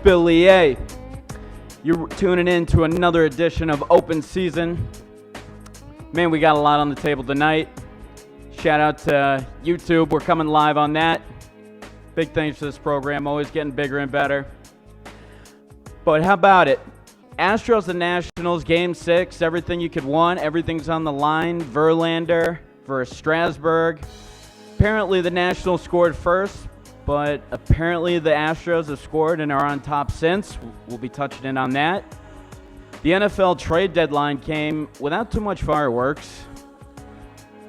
Billy A. You're tuning in to another edition of Open Season. Man, we got a lot on the table tonight. Shout out to YouTube. We're coming live on that. Big thanks to this program. Always getting bigger and better. But how about it? Astros and Nationals, Game 6. Everything you could want. Everything's on the line. Verlander versus Strasburg. Apparently the Nationals scored first, but apparently the Astros have scored and are on top since. We'll be touching in on that. The NFL trade deadline came without too much fireworks.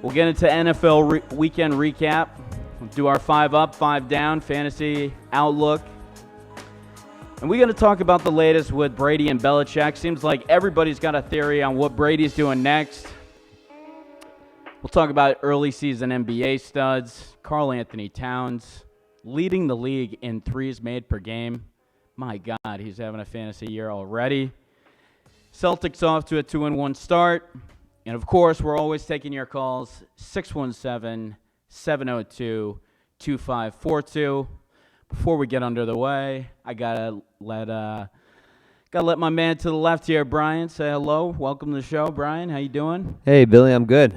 We'll get into NFL weekend recap. We'll do our 5 up, 5 down fantasy outlook. And we're going to talk about the latest with Brady and Belichick. Seems like everybody's got a theory on what Brady's doing next. We'll talk about early season NBA studs, Karl Anthony Towns, leading the league in threes made per game. My God, he's having a fantasy year already. Celtics off to a 2-1 start. And, of course, we're always taking your calls, 617-702-2542. Before we get under the way, I gotta let my man to the left here, Brian, say hello. Welcome to the show, Brian. How you doing? Hey, Billy, I'm good.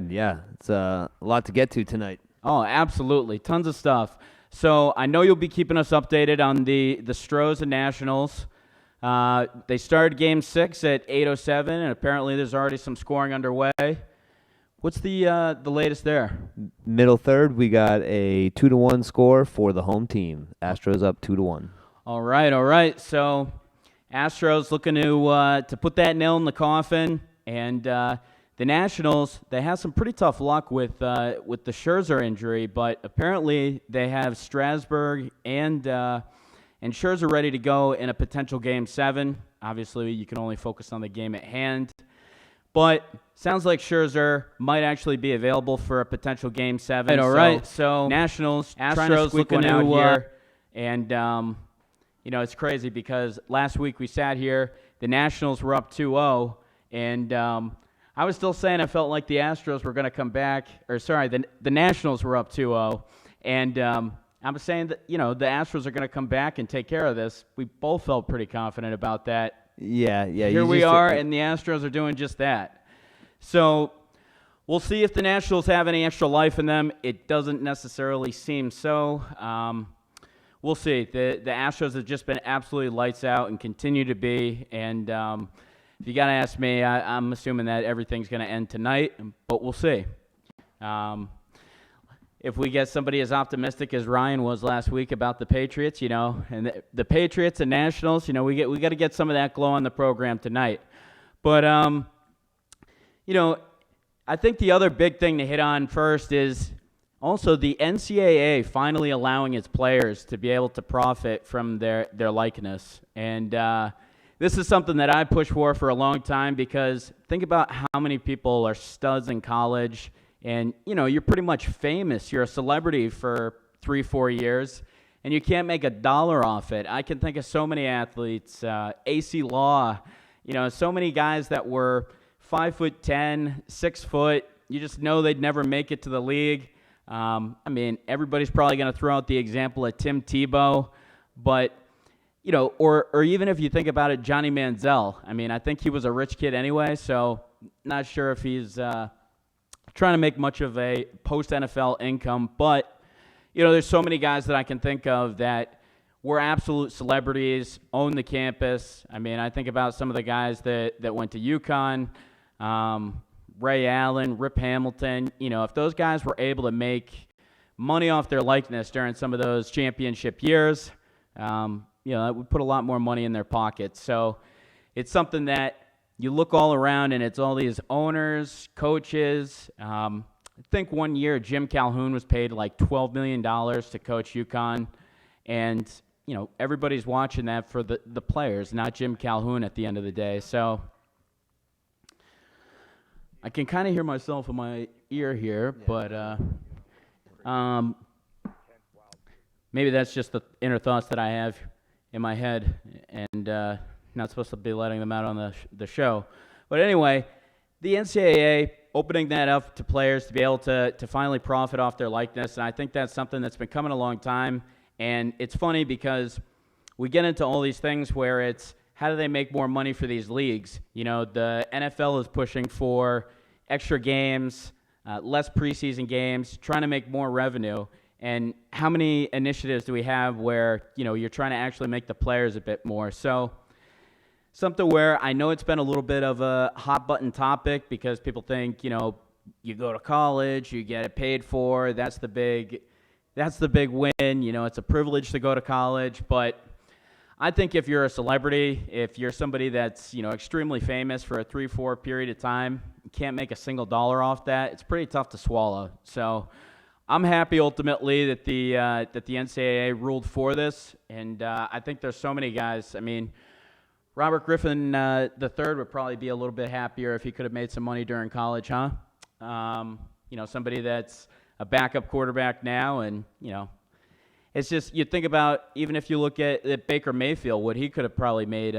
Yeah, it's a lot to get to tonight. Oh, absolutely. Tons of stuff. So I know you'll be keeping us updated on the Stros and Nationals. They started Game 6 at 8:07, and apparently there's already some scoring underway. What's the latest there? Middle third, we got a 2-1 score for the home team. Astros up 2-1. All right. So Astros looking to put that nail in the coffin, and the Nationals, they have some pretty tough luck with the Scherzer injury, but apparently they have Strasburg and Scherzer ready to go in a potential Game 7. Obviously, you can only focus on the game at hand. But sounds like Scherzer might actually be available for a potential Game 7. All right. So Nationals, Astros looking out here. And, it's crazy because last week we sat here, the Nationals were up 2-0. And I was still saying I felt like the Astros were going to come back. The Nationals were up 2-0. And I was saying that, the Astros are going to come back and take care of this. We both felt pretty confident about that. Yeah. Here we are, and the Astros are doing just that. So we'll see if the Nationals have any extra life in them. It doesn't necessarily seem so. We'll see. The Astros have just been absolutely lights out and continue to be. And if you got to ask me, I'm assuming that everything's going to end tonight, but we'll see. If we get somebody as optimistic as Ryan was last week about the Patriots, and the Patriots and Nationals, we got to get some of that glow on the program tonight. But, I think the other big thing to hit on first is also the NCAA finally allowing its players to be able to profit from their likeness. And this is something that I pushed for a long time because think about how many people are studs in college. And, you're pretty much famous. You're a celebrity for 3-4 years, and you can't make $1 off it. I can think of so many athletes, AC Law, so many guys that were 5'10", 6 foot. You just know they'd never make it to the league. Everybody's probably going to throw out the example of Tim Tebow, but, or even if you think about it, Johnny Manziel. I think he was a rich kid anyway, so not sure if he's trying to make much of a post-NFL income, but, there's so many guys that I can think of that were absolute celebrities, own the campus. I think about some of the guys that went to UConn, Ray Allen, Rip Hamilton. If those guys were able to make money off their likeness during some of those championship years, that would put a lot more money in their pockets. So it's something that you look all around, and it's all these owners, coaches. I think one year Jim Calhoun was paid like $12 million to coach UConn. And, everybody's watching that for the players, not Jim Calhoun at the end of the day. So I can kind of hear myself in my ear here, but maybe that's just the inner thoughts that I have in my head. And not supposed to be letting them out on the show. But anyway, the NCAA opening that up to players to be able to finally profit off their likeness, and I think that's something that's been coming a long time. And it's funny because we get into all these things where it's how do they make more money for these leagues? You know, the NFL is pushing for extra games, less preseason games, trying to make more revenue. And how many initiatives do we have where, you know, you're trying to actually make the players a bit more? So something where I know it's been a little bit of a hot button topic because people think, you know, you go to college, you get it paid for, that's the big win. You know, it's a privilege to go to college, but I think if you're a celebrity, if you're somebody that's, you know, extremely famous for a 3-4 period of time, you can't make a single dollar off that. It's pretty tough to swallow. So I'm happy ultimately that the NCAA ruled for this, and I think there's so many guys. I mean, Robert Griffin III would probably be a little bit happier if he could have made some money during college, huh? You know, somebody that's a backup quarterback now, and, you know, it's just you think about even if you look at Baker Mayfield, what he could have probably made.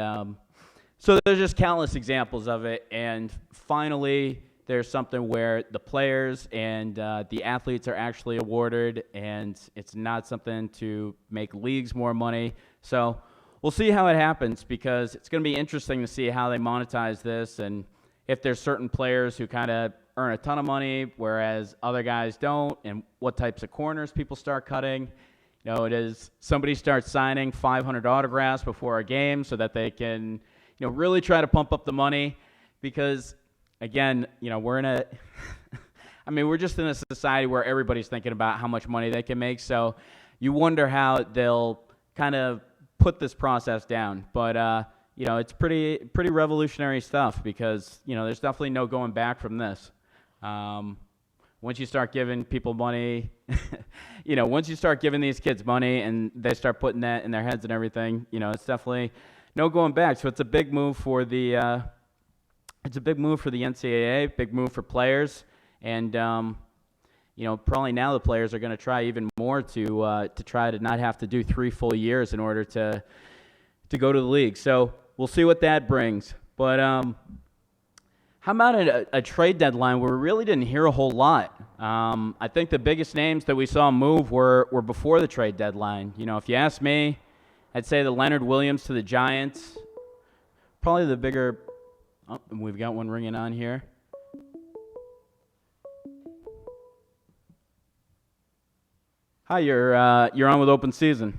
So there's just countless examples of it, and finally there's something where the players and the athletes are actually awarded, and it's not something to make leagues more money. So we'll see how it happens because it's going to be interesting to see how they monetize this and if there's certain players who kind of earn a ton of money, whereas other guys don't, and what types of corners people start cutting. You know, it is somebody starts signing 500 autographs before a game so that they can, you know, really try to pump up the money because, again, you know, we're just in a society where everybody's thinking about how much money they can make. So you wonder how they'll kind of put this process down. But, you know, it's pretty revolutionary stuff because, you know, there's definitely no going back from this. Once you start giving people money, you know, once you start giving these kids money and they start putting that in their heads and everything, you know, it's definitely no going back. So it's a big move for the NCAA, big move for players, and you know, probably now the players are going to try even more to try to not have to do 3 full years in order to go to the league. So we'll see what that brings. But how about a trade deadline where we really didn't hear a whole lot? I think the biggest names that we saw move were before the trade deadline. You know, if you ask me, I'd say the Leonard Williams to the Giants. Probably the bigger. Oh, we've got one ringing on here. Hi, you're on with Open Season.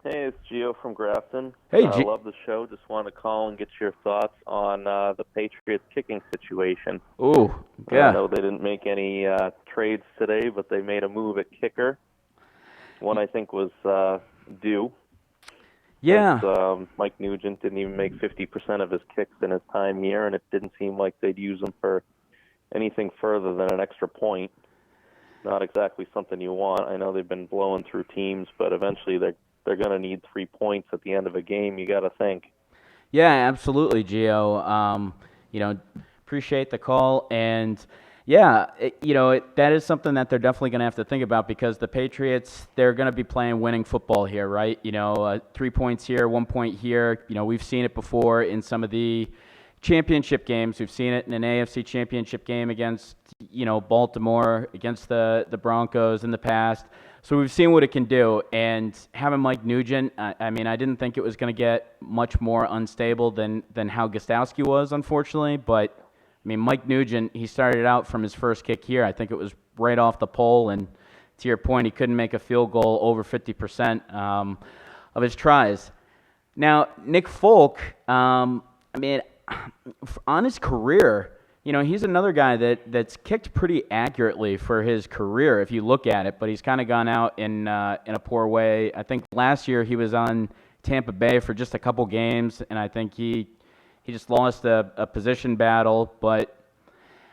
Hey, it's Gio from Grafton. Hey, I love the show. Just wanted to call and get your thoughts on the Patriots kicking situation. Ooh, yeah. I know they didn't make any trades today, but they made a move at kicker. One I think was due. Yeah. Since, Mike Nugent didn't even make 50% of his kicks in his time here, and it didn't seem like they'd use him for anything further than an extra point. Not exactly something you want. I know they've been blowing through teams, but eventually they're going to need 3 points at the end of a game, you got to think. Yeah, absolutely, Gio. You know, appreciate the call. And, yeah, that is something that they're definitely going to have to think about because the Patriots, they're going to be playing winning football here, right? You know, 3 points here, 1 point here. You know, we've seen it before in some of the championship games. We've seen it in an AFC championship game against, you know, Baltimore, against the Broncos in the past. So we've seen what it can do, and having Mike Nugent, I mean, I didn't think it was going to get much more unstable than how Gostowski was, unfortunately. But, I mean, Mike Nugent, he started out from his first kick here. I think it was right off the pole, and to your point, he couldn't make a field goal over 50% of his tries. Now, Nick Folk, I mean, on his career, you know, he's another guy that's kicked pretty accurately for his career if you look at it, but he's kind of gone out in a poor way. I think last year he was on Tampa Bay for just a couple games, and I think he just lost a position battle. But,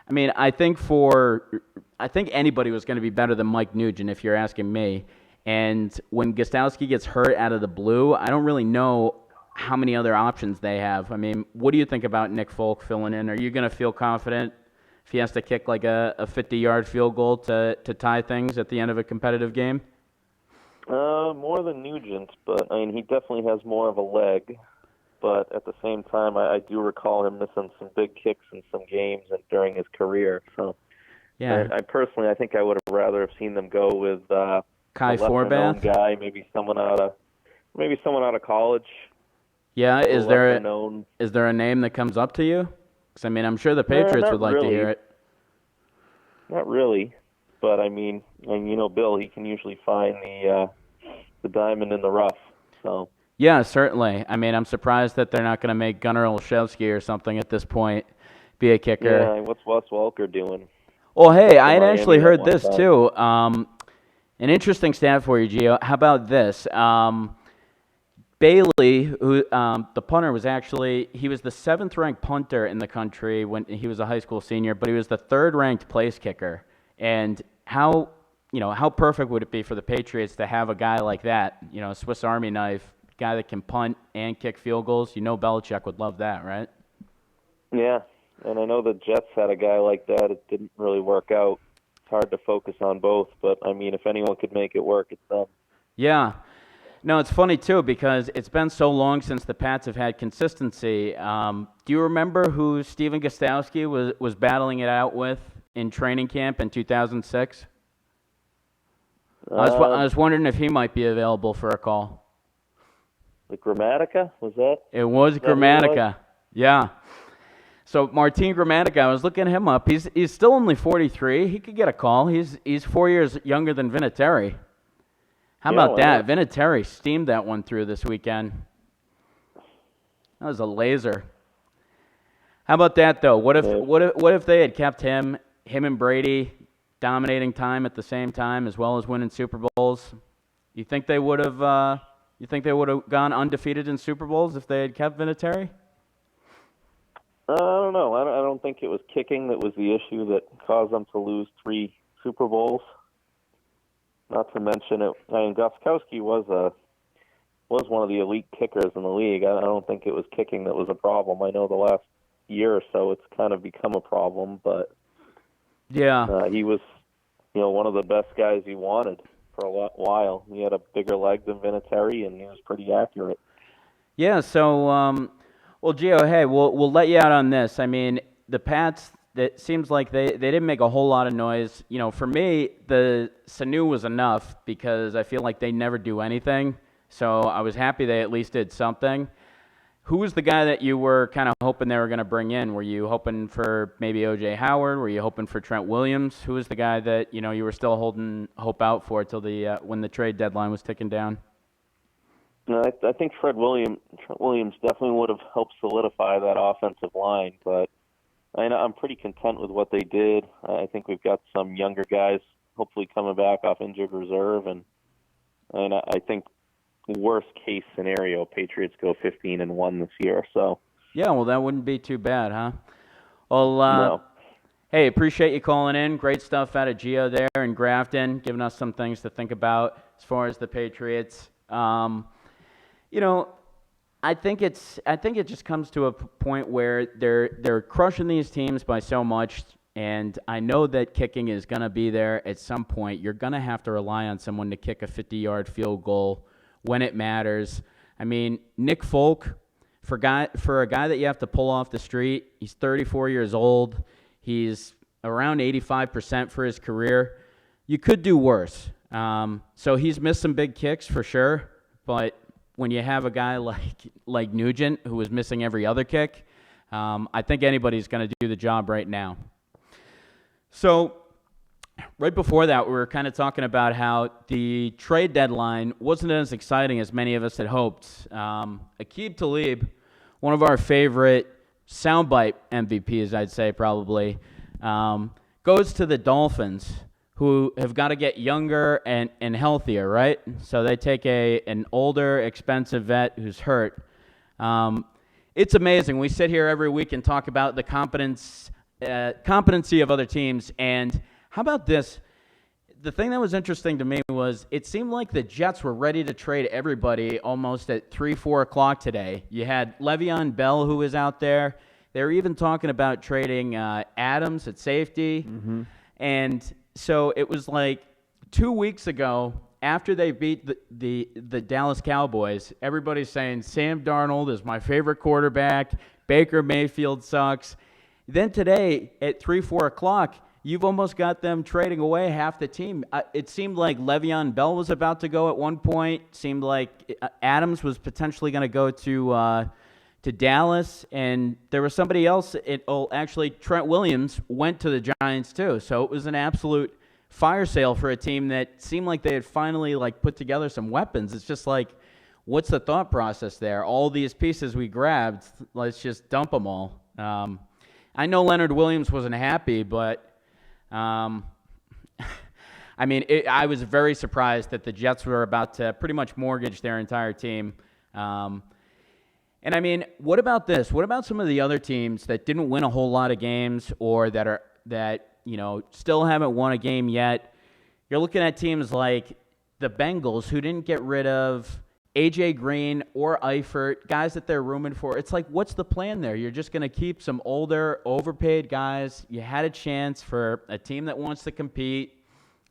I mean, I think anybody was going to be better than Mike Nugent if you're asking me. And when Gostowski gets hurt out of the blue, I don't really know how many other options they have. I mean, what do you think about Nick Folk filling in? Are you going to feel confident if he has to kick like a 50-yard field goal to tie things at the end of a competitive game? More than Nugent, but I mean, he definitely has more of a leg. But at the same time, I do recall him missing some big kicks in some games and during his career. So, yeah, I think I would have rather have seen them go with Kai a lesser-known Forbath guy, maybe someone out of Maybe someone out of college. Yeah, A little lesser known. is there a name that comes up to you? Because, I mean, I'm sure the Patriots not would like to really. hear it. Not really, but I mean, and Bill, he can usually find the diamond in the rough. So Yeah, certainly. I mean, I'm surprised that they're not going to make Gunnar Olszewski or something at this point be a kicker. yeah, what's Wes Welker doing? Well, hey, I had Miami actually at heard one this time. too. An interesting stat for you, Gio. How about this? Bailey, who the punter, was he was the 7th-ranked punter in the country when he was a high school senior, but he was the 3rd-ranked place kicker. And how perfect would it be for the Patriots to have a guy like that, a Swiss Army knife, guy that can punt and kick field goals? Belichick would love that, right? Yeah, and I know the Jets had a guy like that. It didn't really work out. It's hard to focus on both, but I mean, if anyone could make it work, it's them. Yeah. No, it's funny, too, because it's been so long since the Pats have had consistency. Do you remember who Steven Gostowski was battling it out with in training camp in 2006? I was wondering if he might be available for a call. The Grammatica, was that? It was that who it Grammatica. Yeah. So Martin Grammatica, I was looking him up. He's still only 43. He could get a call. He's 4 years younger than Vinatieri. How about that? Vinatieri steamed that one through this weekend. That was a laser. How about that though? What if they had kept him and Brady dominating time at the same time as well as winning Super Bowls? You think they would have gone undefeated in Super Bowls if they had kept Vinatieri? I don't know. I don't think it was kicking that was the issue that caused them to lose 3 Super Bowls. Not to mention it. I mean, Gostkowski was one of the elite kickers in the league. I don't think it was kicking that was a problem. I know the last year or so it's kind of become a problem, but yeah, he was, one of the best guys he wanted for a while. He had a bigger leg than Vinatieri, and he was pretty accurate. Yeah. So, well, Gio, hey, we'll let you out on this. I mean, the Pats. It seems like they didn't make a whole lot of noise. For me, the Sanu was enough because I feel like they never do anything. So I was happy they at least did something. Who was the guy that you were kind of hoping they were going to bring in? Were you hoping for maybe O.J. Howard? Were you hoping for Trent Williams? Who was the guy that you were still holding hope out for till when the trade deadline was ticking down? No, I think Trent Williams definitely would have helped solidify that offensive line, but I'm pretty content with what they did. I think we've got some younger guys hopefully coming back off injured reserve, and I think worst case scenario, Patriots go 15-1 this year. So yeah, well, that wouldn't be too bad, huh? Well, no. Hey, appreciate you calling in. Great stuff out of Gio there in Grafton, giving us some things to think about as far as the Patriots. I think it just comes to a point where they're crushing these teams by so much, and I know that kicking is going to be there at some point. You're going to have to rely on someone to kick a 50-yard field goal when it matters. I mean, Nick Folk, for a guy that you have to pull off the street, he's 34 years old. He's around 85% for his career. You could do worse. So he's missed some big kicks for sure, but when you have a guy like Nugent, who is missing every other kick, I think anybody's going to do the job right now. So right before that, we were kind of talking about how the trade deadline wasn't as exciting as many of us had hoped. Aqib Talib, one of our favorite soundbite MVPs, I'd say probably, goes to the Dolphins, who have got to get younger and healthier, right? So they take an older, expensive vet who's hurt. It's amazing. We sit here every week and talk about the competency of other teams. And how about this? The thing that was interesting to me was it seemed like the Jets were ready to trade everybody almost at 3, 4 o'clock today. You had Le'Veon Bell, who was out there. They were even talking about trading Adams at safety. Mm-hmm. And so it was like 2 weeks ago, after they beat the Dallas Cowboys, everybody's saying Sam Darnold is my favorite quarterback. Baker Mayfield sucks. Then today at 3, 4 o'clock, you've almost got them trading away half the team. It seemed like Le'Veon Bell was about to go at one point. Seemed like Adams was potentially going to go to Dallas, and there was somebody else. Actually, Trent Williams went to the Giants too. So it was an absolute fire sale for a team that seemed like they had finally put together some weapons. It's just like, what's the thought process there? All these pieces we grabbed, let's just dump them all. I know Leonard Williams wasn't happy, but I mean, I was very surprised that the Jets were about to pretty much mortgage their entire team. And I mean, what about this? What about some of the other teams that didn't win a whole lot of games or that still haven't won a game yet? You're looking at teams like the Bengals, who didn't get rid of A.J. Green or Eifert, guys that they're rooming for. It's like, what's the plan there? You're just going to keep some older, overpaid guys. You had a chance for a team that wants to compete.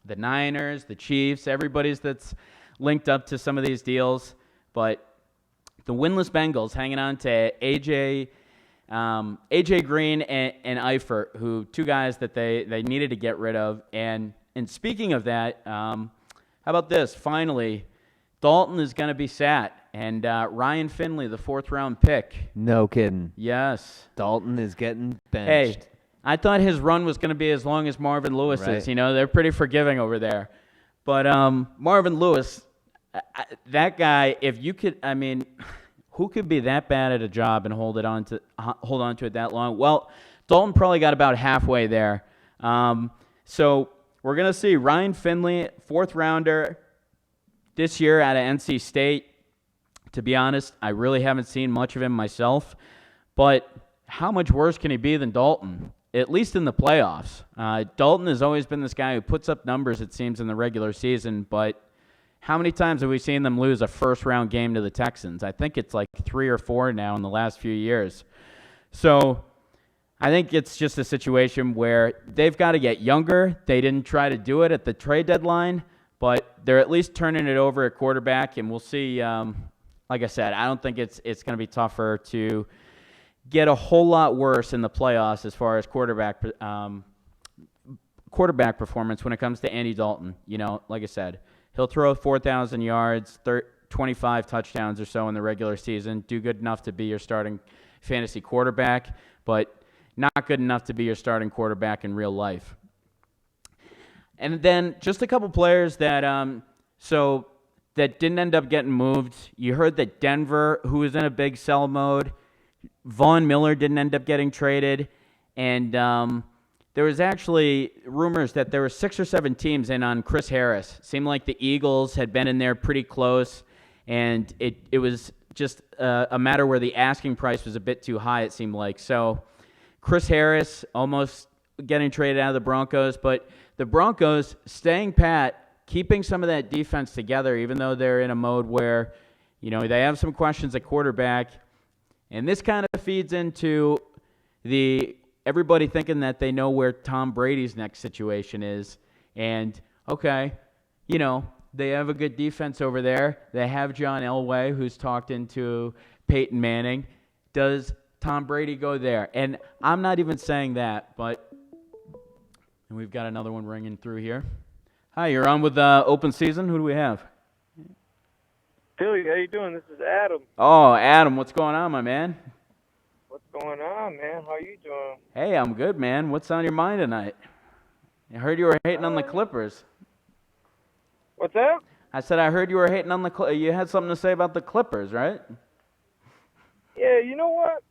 The Niners, the Chiefs, everybody's that's linked up to some of these deals. But the winless Bengals hanging on to A.J. Green and Eifert, who two guys that they needed to get rid of. And speaking of that, how about this? Finally, Dalton is going to be sat, and Ryan Finley, the fourth-round pick. No kidding. Yes. Dalton is getting benched. Hey, I thought his run was going to be as long as Marvin Lewis's. Right. They're pretty forgiving over there. But Marvin Lewis, that guy, if you could, I mean, who could be that bad at a job and hold on to it that long? Well, Dalton probably got about halfway there. So we're going to see Ryan Finley, fourth-rounder, this year out of NC State. To be honest, I really haven't seen much of him myself. But how much worse can he be than Dalton, at least in the playoffs? Dalton has always been this guy who puts up numbers, it seems, in the regular season. But how many times have we seen them lose a first-round game to the Texans? I think it's like 3 or 4 now in the last few years. So I think it's just a situation where they've got to get younger. They didn't try to do it at the trade deadline, but they're at least turning it over at quarterback, and we'll see. Like I said, I don't think it's going to be tougher to get a whole lot worse in the playoffs as far as quarterback performance when it comes to Andy Dalton. Like I said, he'll throw 4,000 yards, 25 touchdowns or so in the regular season, do good enough to be your starting fantasy quarterback, but not good enough to be your starting quarterback in real life. And then just a couple players that that didn't end up getting moved. You heard that Denver, who was in a big sell mode, Von Miller didn't end up getting traded. And there was actually rumors that there were 6 or 7 teams in on Chris Harris. Seemed like the Eagles had been in there pretty close, and it was just a matter where the asking price was a bit too high, it seemed like. So Chris Harris almost getting traded out of the Broncos, but the Broncos staying pat, keeping some of that defense together, even though they're in a mode where, they have some questions at quarterback. And this kind of feeds into everybody thinking that they know where Tom Brady's next situation is. And, okay, they have a good defense over there. They have John Elway, who's talked into Peyton Manning. Does Tom Brady go there? And I'm not even saying that, but and we've got another one ringing through here. Hi, you're on with Open Season. Who do we have? Billy, how you doing? This is Adam. Oh, Adam, what's going on, my man? What's going on, man? How you doing? Hey, I'm good, man. What's on your mind tonight? I heard you were hating on the Clippers. What's that? I said I heard you were hating on the Clippers. You had something to say about the Clippers, right? Yeah, you know what?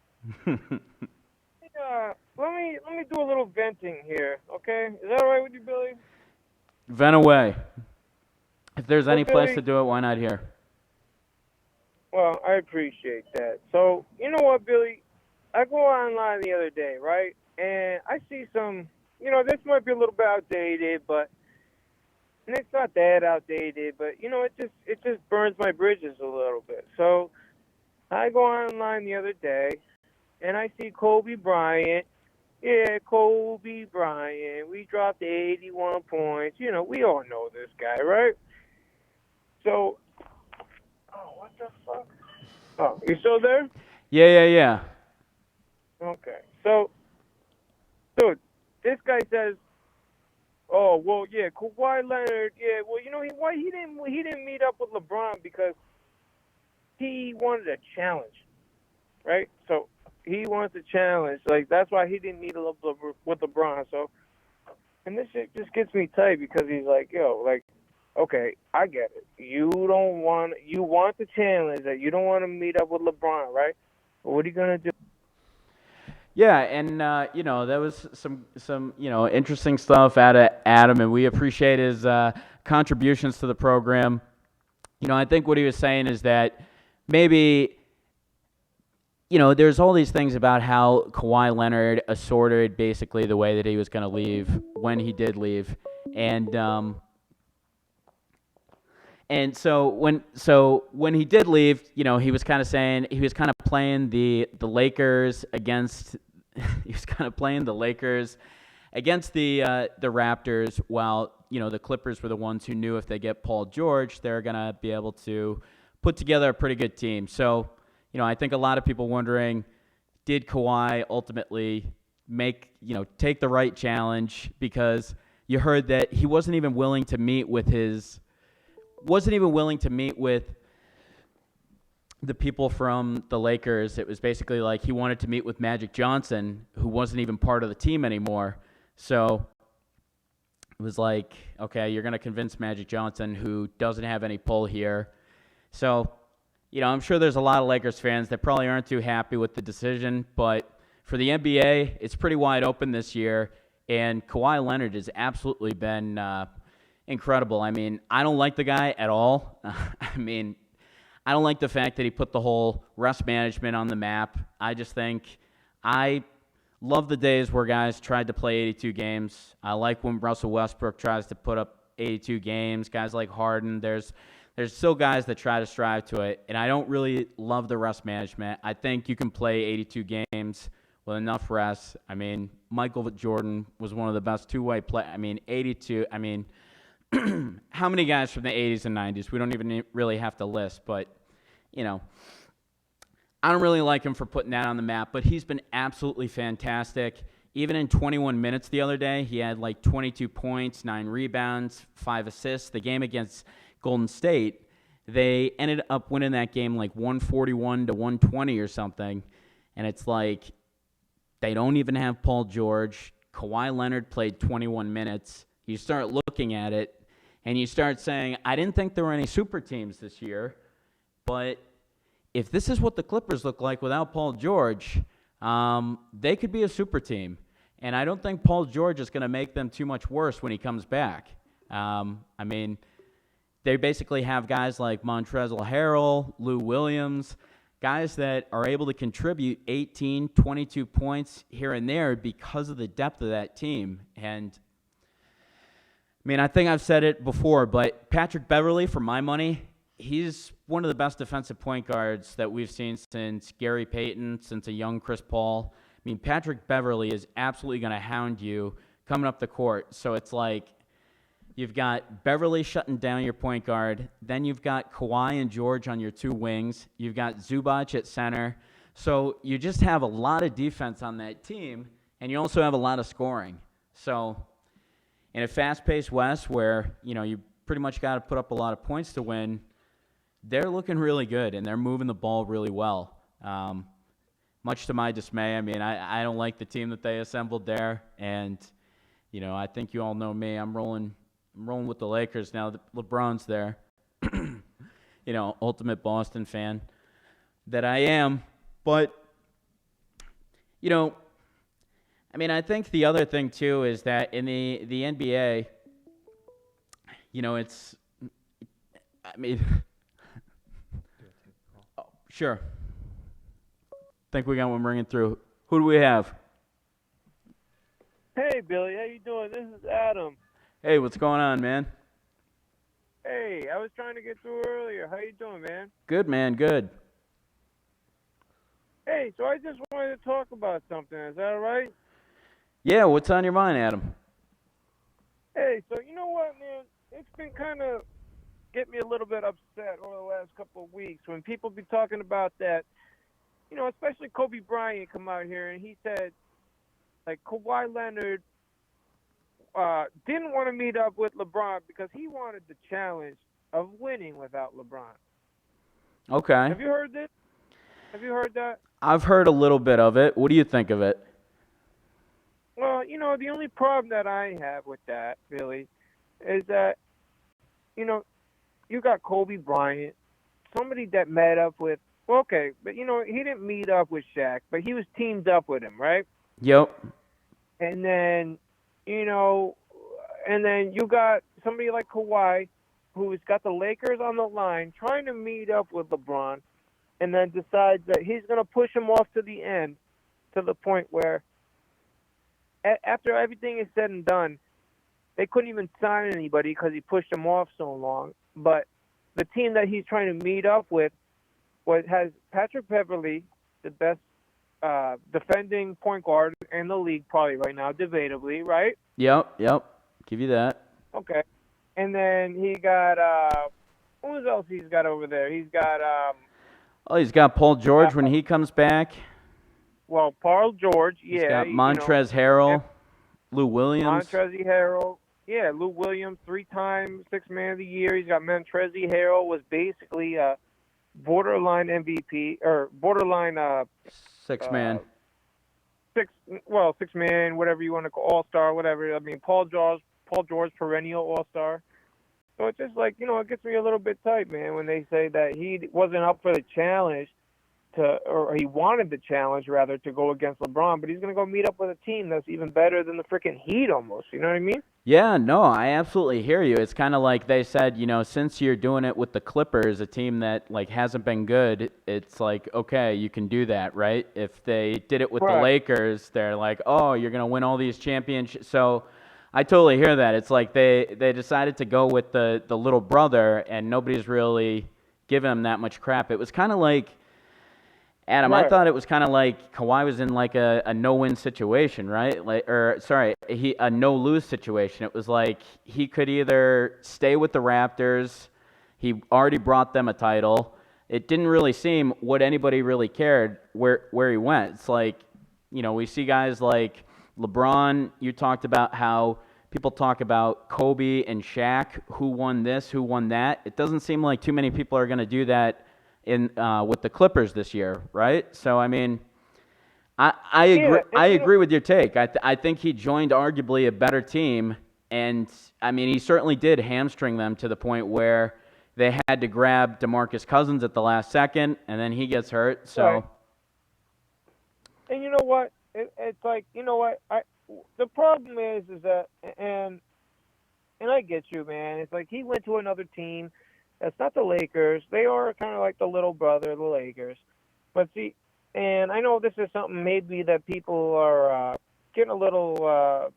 Let me do a little venting here, okay? Is that all right with you, Billy? Vent away. If there's any place Billy, to do it, why not here? Well, I appreciate that. So, you know what, Billy? I go online the other day, right? And I see some, this might be a little bit outdated, and it's not that outdated, but, it just burns my bridges a little bit. So I go online the other day, and I see Kobe Bryant. Yeah, Kobe Bryant. We dropped 81 points. We all know this guy, right? So, what the fuck? Oh, you still there? Yeah. Okay. So, dude, this guy says Oh well, yeah, Kawhi Leonard. Yeah, well, he didn't meet up with LeBron because he wanted a challenge, right? So he wants a challenge. Like that's why he didn't meet up with LeBron. So and this shit just gets me tight because he's like, yo, like, okay, I get it. You want the challenge that you don't want to meet up with LeBron, right? But what are you gonna do? Yeah, and that was some interesting stuff out of Adam, and we appreciate his contributions to the program. I think what he was saying is that maybe there's all these things about how Kawhi Leonard assorted basically the way that he was going to leave when he did leave, and so when he did leave, he was kind of saying he was kind of playing the Lakers against he was kind of playing the Lakers against the Raptors, while the Clippers were the ones who knew if they get Paul George, they're gonna be able to put together a pretty good team. So I think a lot of people wondering, did Kawhi ultimately take the right challenge? Because you heard that he wasn't even willing to meet with the people from the Lakers. It was basically like he wanted to meet with Magic Johnson, who wasn't even part of the team anymore. So it was like, okay, you're going to convince Magic Johnson, who doesn't have any pull here. So, I'm sure there's a lot of Lakers fans that probably aren't too happy with the decision, but for the NBA, it's pretty wide open this year, and Kawhi Leonard has absolutely been incredible. I mean, I don't like the guy at all. I don't like the fact that he put the whole rest management on the map. I just think I love the days where guys tried to play 82 games. I like when Russell Westbrook tries to put up 82 games. Guys like Harden, there's still guys that try to strive to it, and I don't really love the rest management. I think you can play 82 games with enough rest. I mean, Michael Jordan was one of the best two-way players. 82. How many guys from the 80s and 90s? We don't even really have to list, but I don't really like him for putting that on the map, but he's been absolutely fantastic. Even in 21 minutes the other day, he had like 22 points, 9 rebounds, 5 assists. The game against Golden State, they ended up winning that game like 141 to 120 or something, and it's like they don't even have Paul George. Kawhi Leonard played 21 minutes. You start looking at it, and you start saying, I didn't think there were any super teams this year, but if this is what the Clippers look like without Paul George, they could be a super team. And I don't think Paul George is going to make them too much worse when he comes back. They basically have guys like Montrezl Harrell, Lou Williams, guys that are able to contribute 18, 22 points here and there because of the depth of that team. And I think I've said it before, but Patrick Beverley, for my money, he's one of the best defensive point guards that we've seen since Gary Payton, since a young Chris Paul. Patrick Beverley is absolutely going to hound you coming up the court. So it's like you've got Beverley shutting down your point guard. Then you've got Kawhi and George on your two wings. You've got Zubac at center. So you just have a lot of defense on that team, and you also have a lot of scoring. So in a fast-paced West where, you pretty much got to put up a lot of points to win, they're looking really good, and they're moving the ball really well. Much to my dismay, I don't like the team that they assembled there, and I think you all know me. I'm rolling with the Lakers now that LeBron's there. Ultimate Boston fan that I am. But I think the other thing too is that in the NBA, it's sure. Think we got one ringing through. Who do we have? Hey, Billy, how you doing? This is Adam. Hey, what's going on, man? Hey, I was trying to get through earlier. How you doing, man? Good, man. Good. Hey, so I just wanted to talk about something. Is that all right? Yeah, what's on your mind, Adam? Hey, so you know what, man? It's been kind of getting me a little bit upset over the last couple of weeks when people be talking about that. Especially Kobe Bryant come out here and he said, like, Kawhi Leonard didn't want to meet up with LeBron because he wanted the challenge of winning without LeBron. Okay. Have you heard this? Have you heard that? I've heard a little bit of it. What do you think of it? Well, the only problem that I have with that, Billy, is that, you got Kobe Bryant, somebody that met up with, well, okay, but, he didn't meet up with Shaq, but he was teamed up with him, right? Yep. And then, you got somebody like Kawhi, who's got the Lakers on the line, trying to meet up with LeBron, and then decides that he's going to push him off to the end, to the point where after everything is said and done, they couldn't even sign anybody because he pushed them off so long. But the team that he's trying to meet up with has Patrick Beverly, the best defending point guard in the league probably right now, debatably, right? Yep. Give you that. Okay. And then he got who else he's got over there? He's got He's got Paul George when he comes back. Paul George, yeah. He's got Montrezl Harrell, Lou Williams. Montrezl Harrell, yeah. Lou Williams, 3-time Sixth Man of the Year. He's got Montrezl Harrell, was basically a borderline MVP or borderline Six man. Six man, whatever you want to call, All-Star, whatever. I mean, Paul George, perennial All-Star. So it's just like, it gets me a little bit tight, man, when they say that he wasn't up for the challenge or he wanted the challenge, rather, to go against LeBron, but he's going to go meet up with a team that's even better than the freaking Heat almost. You know what I mean? Yeah, no, I absolutely hear you. It's kind of like they said, since you're doing it with the Clippers, a team that hasn't been good, it's like, okay, you can do that, right? If they did it with the Lakers, they're like, oh, you're going to win all these championships. So I totally hear that. It's like they decided to go with the little brother, and nobody's really giving him that much crap. It was kind of like, Adam, I thought it was kind of like Kawhi was in like a no-win situation, right? A no-lose situation. It was like he could either stay with the Raptors. He already brought them a title. It didn't really seem what anybody really cared where he went. It's like, we see guys like LeBron. You talked about how people talk about Kobe and Shaq, who won this, who won that. It doesn't seem like too many people are going to do that with the Clippers this year, right? So I mean, I agree. I agree with your take. I think he joined arguably a better team, and I mean he certainly did hamstring them to the point where they had to grab DeMarcus Cousins at the last second, and then he gets hurt. So, right. And you know what? It's like, the problem is that, and I get you, man. It's like he went to another team. That's not the Lakers. They are kind of like the little brother of the Lakers. But see, and I know this is something maybe that people are getting a little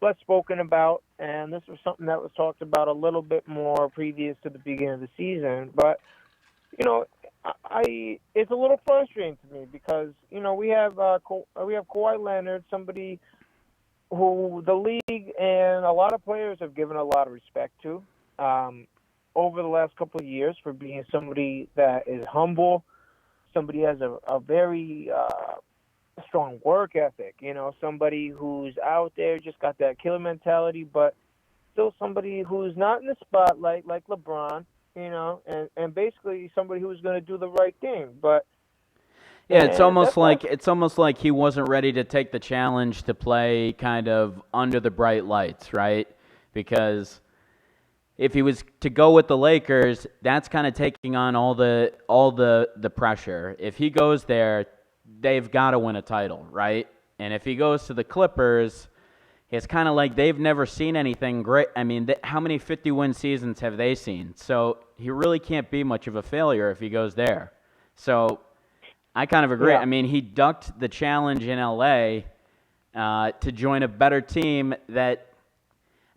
less spoken about, and this was something that was talked about a little bit more previous to the beginning of the season. But, it's a little frustrating to me because, we have Kawhi Leonard, somebody who the league and a lot of players have given a lot of respect to. Over the last couple of years for being somebody that is humble, somebody has a very strong work ethic, somebody who's out there, just got that killer mentality, but still somebody who's not in the spotlight like LeBron, and basically somebody who's going to do the right thing. But yeah, it's almost like he wasn't ready to take the challenge to play kind of under the bright lights, right? Because if he was to go with the Lakers, that's kind of taking on all the pressure. If he goes there, they've got to win a title, right? And if he goes to the Clippers, it's kind of like they've never seen anything great. I mean, how many 50-win seasons have they seen? So he really can't be much of a failure if he goes there. So I kind of agree. Yeah. I mean, he ducked the challenge in L.A. To join a better team that,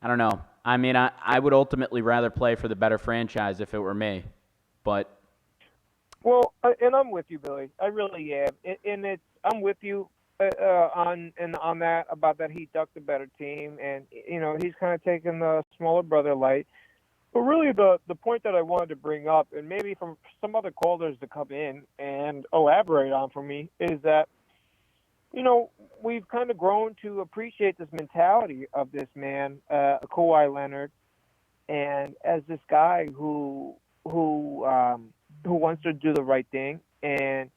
I don't know. I mean, I would ultimately rather play for the better franchise if it were me, but. Well, and I'm with you, Billy. I really am, and I'm with you on that about that he ducked a better team, and he's kind of taken the smaller brother light. But really, the point that I wanted to bring up, and maybe from some other callers to come in and elaborate on for me, is that we've kind of grown to appreciate this mentality of this man, Kawhi Leonard, and as this guy who wants to do the right thing and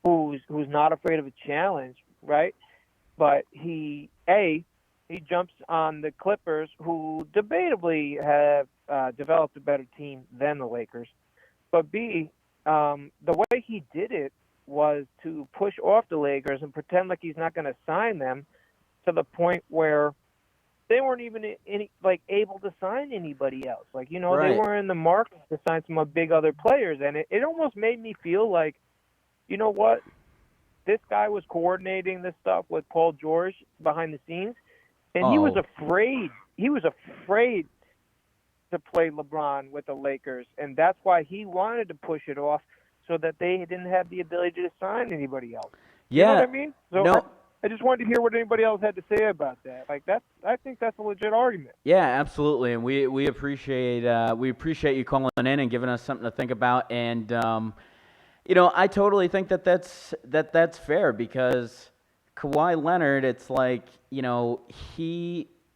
who's not afraid of a challenge, right? But he jumps on the Clippers, who debatably have developed a better team than the Lakers. But B, the way he did it was to push off the Lakers and pretend like he's not going to sign them to the point where they weren't even able to sign anybody else. They Right. weren't in the market to sign some big other players, and it almost made me feel like, you know what, this guy was coordinating this stuff with Paul George behind the scenes, and he was Oh. afraid. He was afraid to play LeBron with the Lakers, and that's why he wanted to push it off so that they didn't have the ability to sign anybody else. You know Yeah. what I mean? So No. I just wanted to hear what anybody else had to say about that. I think that's a legit argument. Yeah, absolutely, and we appreciate you calling in and giving us something to think about. And I totally think that's fair because Kawhi Leonard, it's like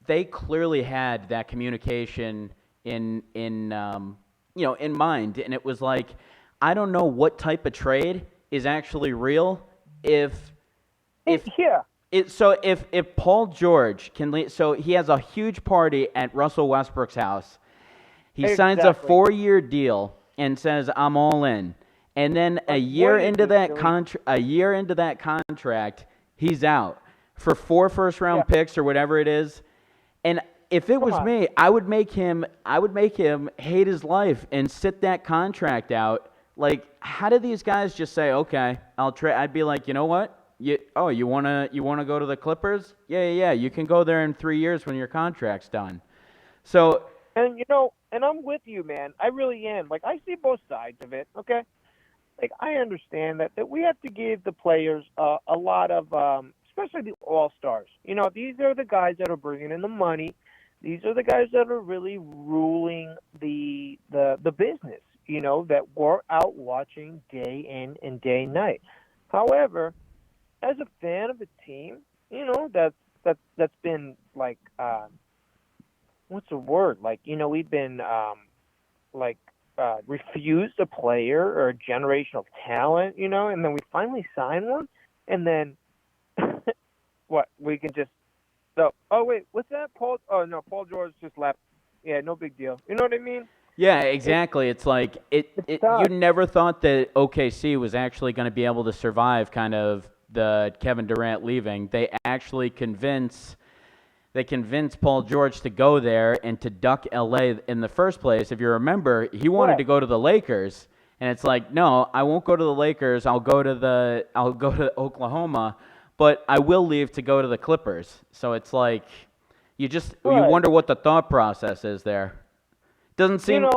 they clearly had that communication in mind, and it was like I don't know what type of trade is actually real if Yeah. if Paul George so he has a huge party at Russell Westbrook's house. He signs a Exactly. 4-year deal and says, "I'm all in." And then a year into that contract, he's out for 4 first-round Yeah. picks or whatever it is. And if it was on. me, I would make him hate his life and sit that contract out. Like, how do these guys just say, "Okay, I'll trade"? I'd be like, "You know what? You wanna go to the Clippers? Yeah. You can go there in 3 years when your contract's done." So, And I'm with you, man. I really am. I see both sides of it. Okay. I understand that we have to give the players a lot of, especially the all stars. These are the guys that are bringing in the money. These are the guys that are really ruling the business. That we're out watching day in and day night. However, as a fan of a team, that's been what's the word? We've been refused a player or a generational talent, and then we finally sign one, and then what? We can just oh wait, what's that? Paul? Oh no, Paul George just left. Yeah, no big deal. You know what I mean? yeah, exactly. It's like you tough. never thought that OKC was actually going to be able to survive kind of the Kevin Durant leaving. They actually convinced Paul George to go there and to duck LA in the first place. If you remember, he wanted Right. to go to the Lakers, and it's like, "No, I won't go to the Lakers. I'll go to Oklahoma, but I will leave to go to the Clippers." So it's like you Right. wonder what the thought process is there. Doesn't seem And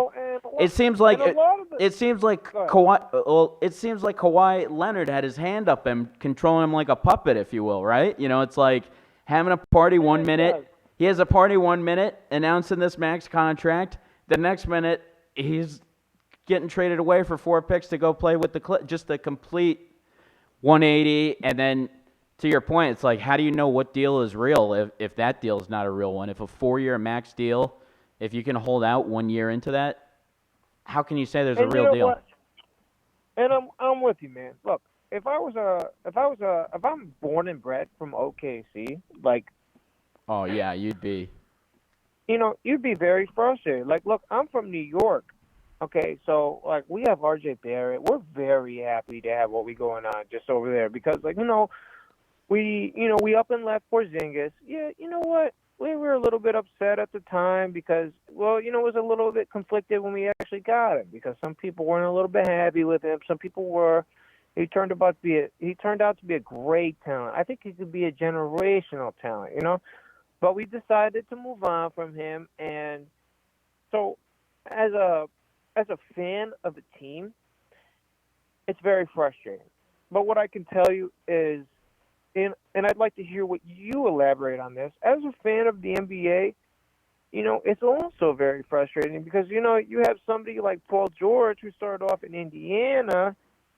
it seems like and a lot of it seems like Go ahead. Kawhi Leonard had his hand up him, controlling him like a puppet, if you will, right? It's like having a party one he minute. does. He has a party one minute, announcing this max contract. The next minute, he's getting traded away for 4 picks to go play with just a complete 180. And then, to your point, it's like, how do you know what deal is real if that deal is not a real one? If a 4-year max deal, if you can hold out 1 year into that, how can you say there's a And you real know deal? what? And I'm with you, man. Look, if I'm born and bred from OKC, Oh yeah, you'd be. you'd be very frustrated. Look, I'm from New York. Okay, so we have RJ Barrett. We're very happy to have what we going on just over there because we up and left Porzingis. Yeah, you know what? We were a little bit upset at the time because it was a little bit conflicted when we actually got him because some people weren't a little bit happy with him. Some people were. He turned out to be a great talent. I think he could be a generational talent, But we decided to move on from him, and so as a fan of the team, it's very frustrating. But what I can tell you is, and I'd like to hear what you elaborate on this. As a fan of the NBA, it's also very frustrating because you have somebody like Paul George who started off in Indiana,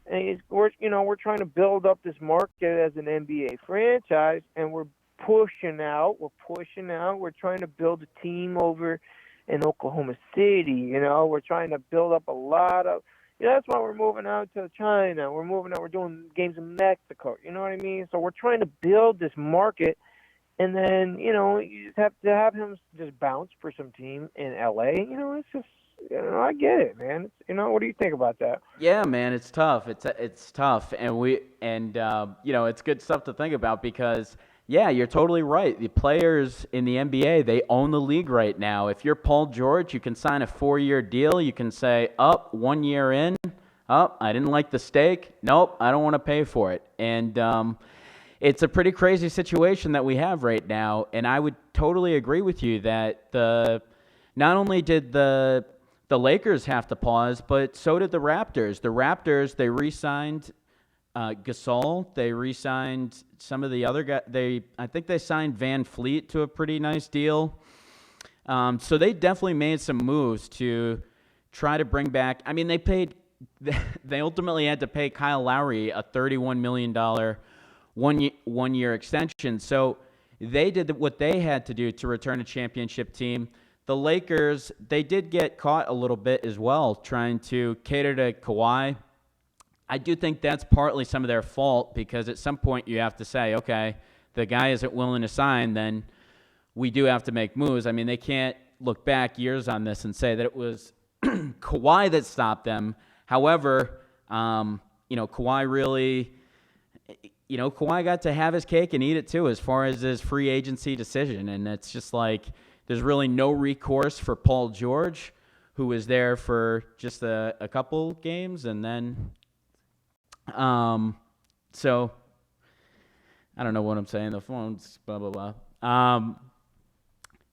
And we're trying to build up this market as an NBA franchise, and we're pushing out. We're trying to build a team over in Oklahoma City. We're trying to build up a lot of. That's why we're moving out to China. We're moving out. We're doing games in Mexico. You know what I mean? So we're trying to build this market, and then you just have to have him just bounce for some team in LA. It's just. I get it, man. What do you think about that? Yeah, man, it's tough. It's tough, and it's good stuff to think about because yeah, you're totally right. The players in the NBA, they own the league right now. If you're Paul George, you can sign a 4-year deal. You can say, "Up, 1 year in. Up, I didn't like the steak. Nope, I don't want to pay for it." And it's a pretty crazy situation that we have right now. And I would totally agree with you that not only did the Lakers have to pause, but so did the Raptors. The Raptors, they re-signed Gasol. They re-signed some of the other guys. I think they signed Van Fleet to a pretty nice deal. So they definitely made some moves to try to bring back. I mean, they ultimately had to pay Kyle Lowry a $31 million one-year extension. So they did what they had to do to return a championship team. The Lakers, they did get caught a little bit as well, trying to cater to Kawhi. I do think that's partly some of their fault because at some point you have to say, okay, the guy isn't willing to sign, then we do have to make moves. I mean, they can't look back years on this and say that it was Kawhi that stopped them. However, Kawhi really, Kawhi got to have his cake and eat it too as far as his free agency decision. And it's just like, there's really no recourse for Paul George, who was there for just a couple games, and then, so I don't know what I'm saying. The phone's blah blah blah.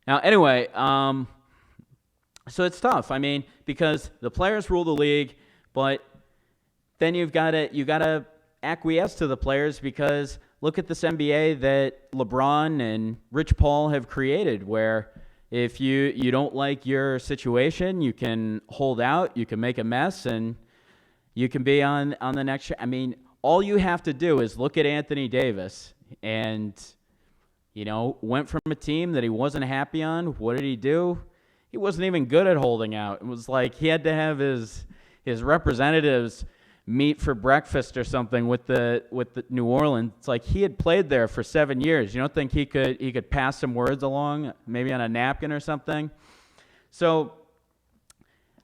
Now anyway, so it's tough. I mean, because the players rule the league, but then you gotta acquiesce to the players because look at this NBA that LeBron and Rich Paul have created, where if you don't like your situation, you can hold out, you can make a mess, and you can be on the next show. I mean, all you have to do is look at Anthony Davis and, went from a team that he wasn't happy on. What did he do? He wasn't even good at holding out. It was like he had to have his representatives meet for breakfast or something with the New Orleans. It's like he had played there for 7 years. You don't think he could pass some words along, maybe on a napkin or something? So,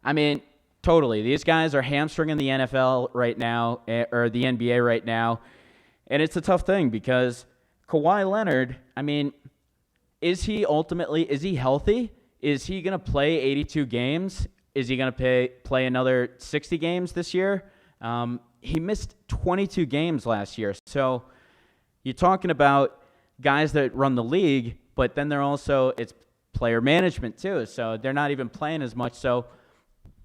I mean, totally. These guys are hamstringing the NFL right now, or the NBA right now, and it's a tough thing because Kawhi Leonard, I mean, is he healthy? Is he going to play 82 games? Is he going to play another 60 games this year? He missed 22 games last year. So you're talking about guys that run the league, but then it's player management too. So they're not even playing as much. So,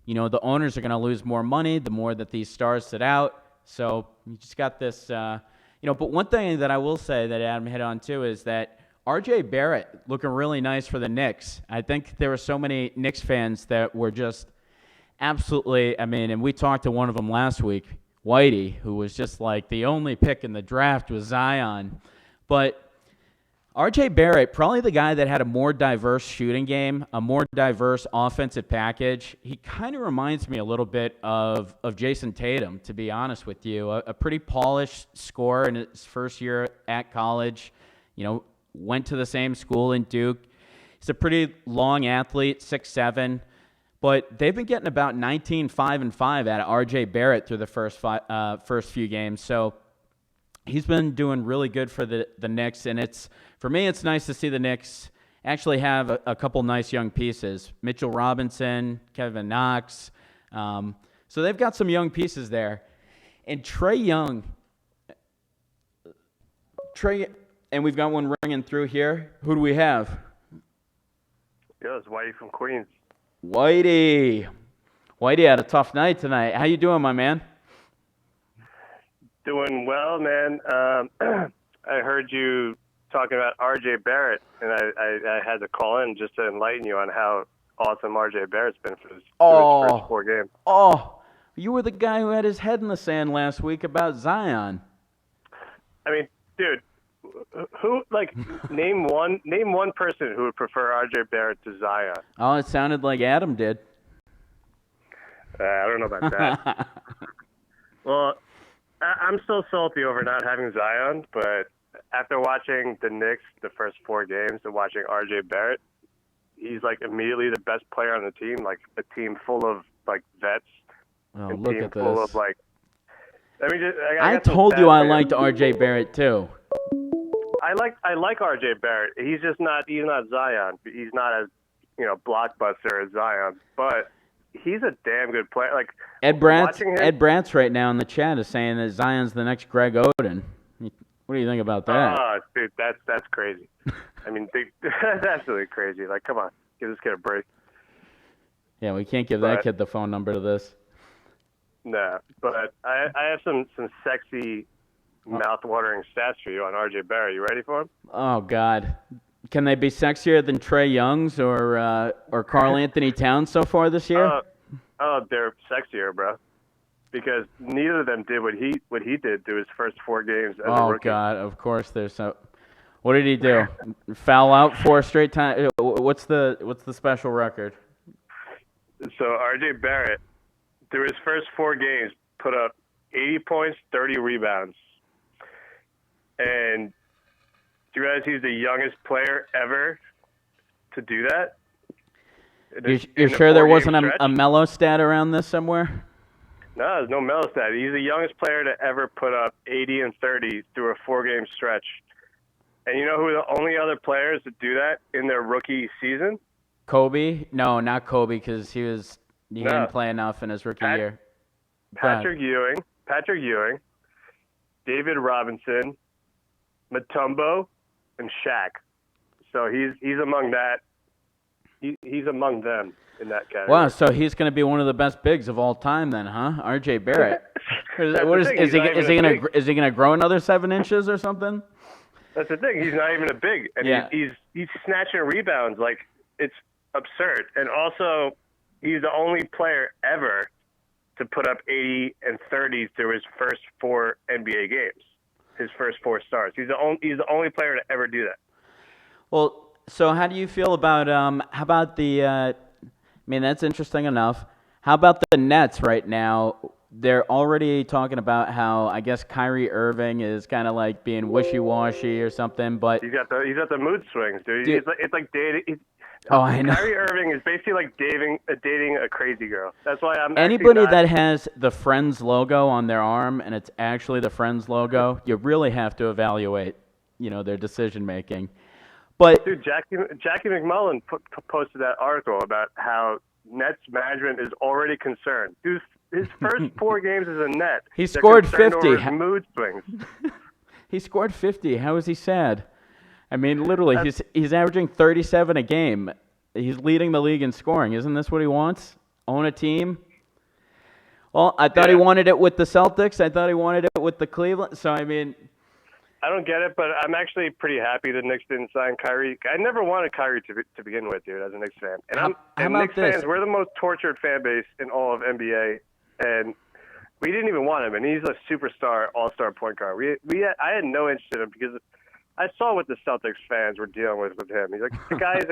the owners are going to lose more money the more that these stars sit out. So you just got this, but one thing that I will say that Adam hit on too is that R.J. Barrett looking really nice for the Knicks. I think there were so many Knicks fans that were just absolutely, and we talked to one of them last week, Whitey, who was just like the only pick in the draft was Zion. But R.J. Barrett, probably the guy that had a more diverse shooting game, a more diverse offensive package. He kind of reminds me a little bit of Jason Tatum, to be honest with you. A pretty polished scorer in his first year at college. Went to the same school in Duke. He's a pretty long athlete, 6'7". But they've been getting about 19-5-5 out of R.J. Barrett through the first few games. So he's been doing really good for the Knicks. And for me, it's nice to see the Knicks actually have a couple nice young pieces. Mitchell Robinson, Kevin Knox. So they've got some young pieces there. And Trae Young, and we've got one ringing through here. Who do we have? Yeah, it's Whitey from Queens. Whitey had a tough night tonight. How you doing, my man? Doing well, man. I heard you talking about R.J. Barrett, and I had to call in just to enlighten you on how awesome R.J. Barrett's been through his first 4 games. You were the guy who had his head in the sand last week about Zion. I mean, dude, who name one person who would prefer R.J. Barrett to Zion? Oh, it sounded like Adam did. I don't know about that. Well, I'm still salty over not having Zion, but after watching the Knicks the first 4 games and watching R.J. Barrett, he's like immediately the best player on the team. Like a team full of like vets. Oh, and look team at full this. of like. Let me just. I got some told you stats I for liked R.J. Barrett too. I like R.J. Barrett. He's just not. He's not Zion. He's not as blockbuster as Zion, but he's a damn good player. Like Ed watching him- Bratz right now in the chat is saying that Zion's the next Greg Oden. What do you think about that? Oh, dude, that's crazy. I mean, that's absolutely crazy. Like, come on, give this kid a break. Yeah, we can't give that But- kid the phone number to this. No, but I have some sexy, mouth-watering stats for you on R.J. Barrett. You ready for him? Oh God, can they be sexier than Trey Young's or Karl Anthony Towns so far this year? They're sexier, bro. Because neither of them did what he did through his first 4 games as a Oh rookie. God, of course there's so. What did he do? Foul out 4 straight times. What's the special record? So R.J. Barrett, through his first 4 games, put up 80 points, 30 rebounds. And do you realize he's the youngest player ever to do that? You're sure there wasn't a Melo stat around this somewhere? No, there's no Melo stat. He's the youngest player to ever put up 80 and 30 through a 4-game stretch. And you know who the only other players that do that in their rookie season? Kobe? No, not Kobe, because he didn't play enough in his rookie year. Patrick Ewing, David Robinson, Mutombo, and Shaq. So he's among that. He's among them in that category. Wow, so he's going to be one of the best bigs of all time, then, huh? R.J. Barrett. Is he gonna grow another 7 inches or something? That's the thing. He's not even a big, and Yeah. he's snatching rebounds like it's absurd. And also, he's the only player ever to put up 80 and 30 through his first 4 NBA games. His first 4 starts. He's the only player to ever do that. Well, so how do you feel about how about the? I mean, that's interesting enough. How about the Nets right now? They're already talking about how I guess Kyrie Irving is kind of like being wishy-washy or something, but He's got the mood swings, dude. Dude. It's like dating. Oh, I know. Kyrie Irving is basically like dating a crazy girl. That's why I'm Anybody actually not, that has the Friends logo on their arm and it's actually the Friends logo, you really have to evaluate, their decision making. But dude, Jackie McMullen posted that article about how Nets management is already concerned. Dude, his first 4 games as a Net, He they're scored concerned 50. over his mood swings. he scored 50. How is he sad? I mean, literally, he's averaging 37 a game. He's leading the league in scoring. Isn't this what he wants? Own a team? Well, I thought he wanted it with the Celtics. I thought he wanted it with the Cleveland. So, I mean, I don't get it, but I'm actually pretty happy the Knicks didn't sign Kyrie. I never wanted Kyrie to begin with, dude, as a Knicks fan. And How about Knicks this? fans, we're the most tortured fan base in all of NBA, and we didn't even want him. And he's a superstar, all-star point guard. I had no interest in him because I saw what the Celtics fans were dealing with him. He's like the guy is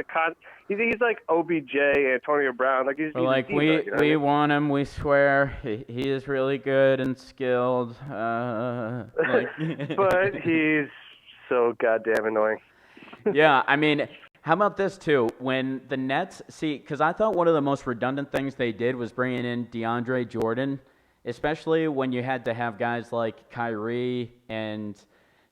he's like OBJ, Antonio Brown. Like he's like a diva, you know what I we mean? want him. We swear he is really good and skilled. But he's so goddamn annoying. Yeah, I mean, how about this too? When the Nets because I thought one of the most redundant things they did was bringing in DeAndre Jordan, especially when you had to have guys like Kyrie and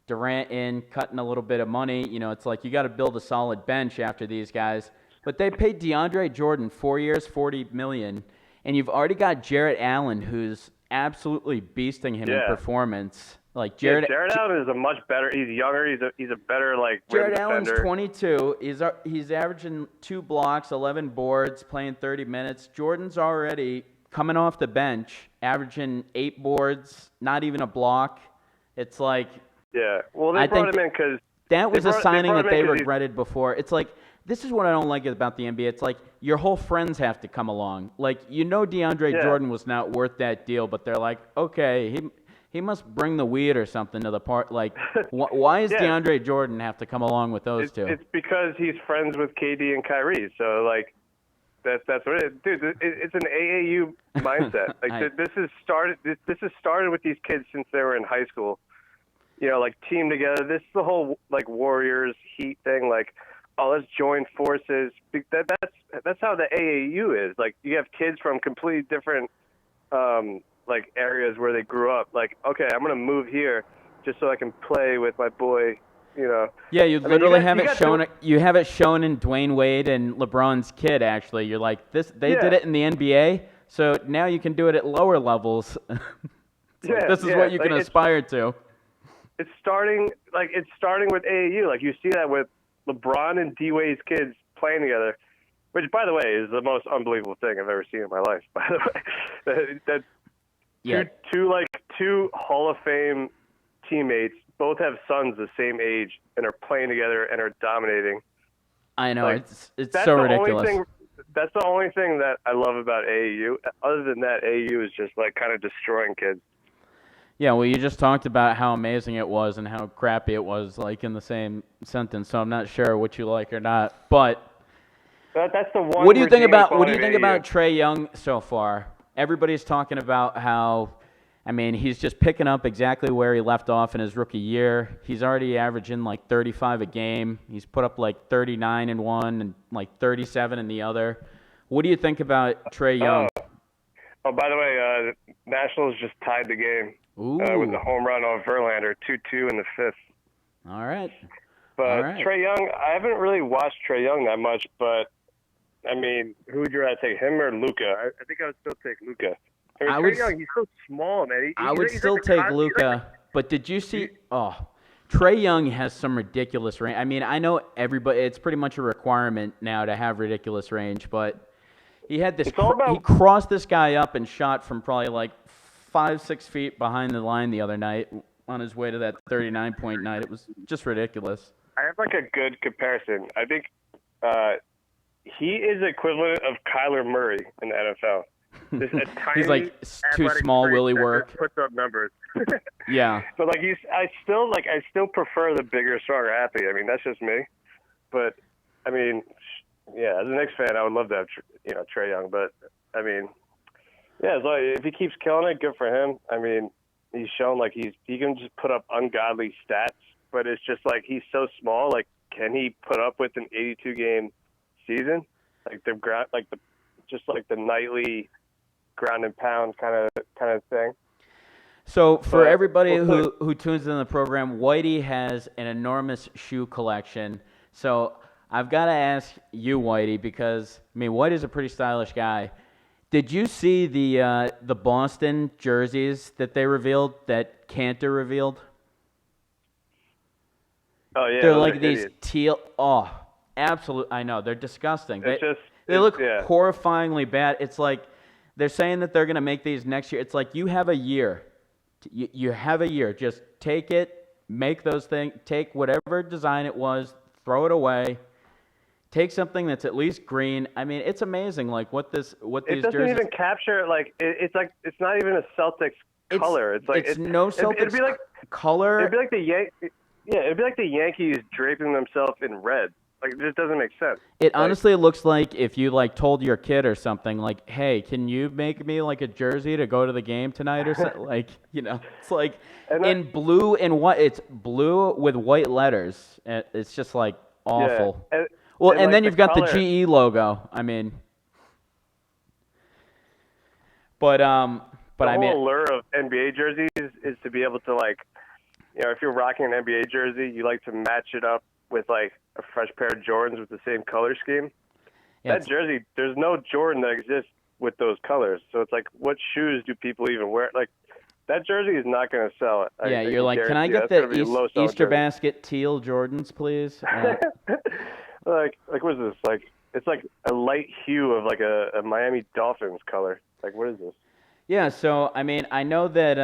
Durant in cutting a little bit of money. It's like you got to build a solid bench after these guys. But they paid DeAndre Jordan 4 years, $40 million, and you've already got Jarrett Allen, who's absolutely beasting him in performance. Like Jarrett Allen is a much better. He's younger. He's a better rim Jarrett Allen's defender. 22. He's averaging 2 blocks, 11 boards, playing 30 minutes. Jordan's already coming off the bench, averaging 8 boards, not even a block. It's like Yeah. Well, they I brought think him in because that was a signing that they regretted regretted before. It's like this is what I don't like about the NBA. It's like your whole friends have to come along. Like, DeAndre Yeah. Jordan was not worth that deal, but they're like, okay, he must bring the weed or something to the part. Like, why does Yeah. DeAndre Jordan have to come along with those two? It's because he's friends with KD and Kyrie. So like, that's what it is, dude. It's an AAU mindset. Like this has started. This has started with these kids since they were in high school. You know, like team together. This is the whole like Warriors Heat thing. Like, oh, let's join forces. That's how the AAU is. Like, you have kids from completely different like areas where they grew up. Like, okay, I'm gonna move here just so I can play with my boy. You know. Yeah, you mean, literally you have got it shown. You have it shown in Dwayne Wade and LeBron's kid. Actually, you're like this. They did it in the NBA, so now you can do it at lower levels. This is what you can aspire to. It's starting with AAU. Like, you see that with LeBron and D Wade's kids playing together, which, by the way, is the most unbelievable thing I've ever seen in my life. By the way, two Hall of Fame teammates both have sons the same age and are playing together and are dominating. I know, like, it's so ridiculous. That's the only thing that I love about AAU. Other than that, AAU is just like kind of destroying kids. Yeah, well, you just talked about how amazing it was and how crappy it was, like in the same sentence. So I'm not sure what you like or not. But That's the one. what do you think redeeming about quality of AAU. Trae Young so far? Everybody's talking about how, I mean, he's just picking up exactly where he left off in his rookie year. He's already averaging like 35 a game. He's put up like 39 in one and like 37 in the other. What do you think about Trae Young? Oh, by the way, Nationals just tied the game with a home run on Verlander, 2-2 in the fifth. All right. But All right. Trae Young, I haven't really watched Trae Young that much, but I mean, who would you rather take, him or Luka? I think I would still take Luka. Trae Young, he's so small, man. I would he's still like take Luka, but did you see? Trae Young has some ridiculous range. I mean, I know everybody. It's pretty much a requirement now to have ridiculous range, but he had this. He crossed this guy up and shot from probably like 5-6 feet behind the line the other night on his way to that 39-point night. It was just ridiculous. I have like a good comparison. I think he is equivalent of Kyler Murray in the NFL. Just a tiny, he's like too small, freak Willie that work. just puts up numbers. Yeah. But like I still prefer the bigger, stronger athlete. I mean, that's just me. But I mean, yeah, as a Knicks fan, I would love to have Trae Young. But I mean, yeah, as long, if he keeps killing it, good for him. I mean, he's shown like he can just put up ungodly stats. But it's just like he's so small. Like, can he put up with an 82-game season? Like the nightly ground and pound kind of thing. So for everybody who tunes in the program, Whitey has an enormous shoe collection. So I've got to ask you, Whitey, because I mean, Whitey's a pretty stylish guy. Did you see the Boston jerseys that they revealed, that Cantor revealed? Oh yeah, they're like these teal. Oh, absolutely! I know they're disgusting. They look horrifyingly bad. It's like they're saying that they're going to make these next year. It's like you have a year. You have a year. Just take it, make those things, take whatever design it was, throw it away. Take something that's at least green. I mean, it's amazing, like what these jerseys. It doesn't even capture it's it's not even a Celtics color. It's no Celtics it'd be like, color. It'd be like it'd be like the Yankees draping themselves in red. Like, it just doesn't make sense. It honestly looks like if you told your kid or something, like, hey, can you make me like a jersey to go to the game tonight or something? Like, it's like in blue and white. It's blue with white letters. It's just like awful. Yeah. And then you've got the GE logo. I mean, but I mean, the whole allure of NBA jerseys is to be able to if you're rocking an NBA jersey, you like to match it up with like a fresh pair of Jordans with the same color scheme. Yeah, that jersey, there's no Jordan that exists with those colors. So it's like, what shoes do people even wear? Like, that jersey is not going to sell it. You're like, can I get the Easter basket teal Jordans, please? Like what is this? Like, it's like a light hue of like a Miami Dolphins color. Like, what is this? Yeah, so I mean, I know that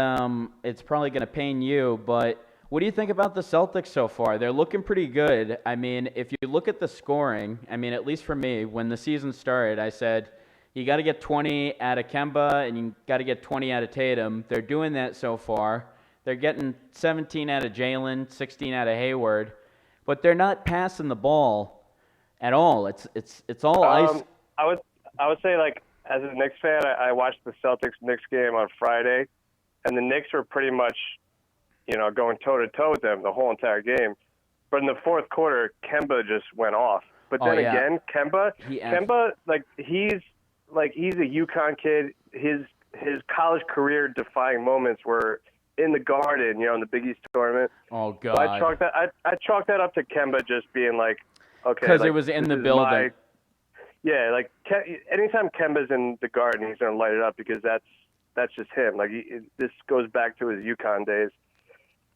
it's probably going to pain you, but What do you think about the Celtics so far? They're looking pretty good. I mean, if you look at the scoring, I mean, at least for me, when the season started, I said you got to get 20 out of Kemba and you got to get 20 out of Tatum. They're doing that so far. They're getting 17 out of Jalen, 16 out of Hayward, but they're not passing the ball at all. It's all ice. I would say, like, as a Knicks fan, I watched the Celtics-Knicks game on Friday, and the Knicks were pretty much, going toe-to-toe with them the whole entire game. But in the fourth quarter, Kemba just went off. But then again, Kemba, he's a UConn kid. His college career defining moments were in the Garden, in the Big East tournament. Oh God! So I chalked that up to Kemba just being like, okay, because it was in the building. Anytime Kemba's in the Garden, he's gonna light it up because that's just him. Like this goes back to his UConn days.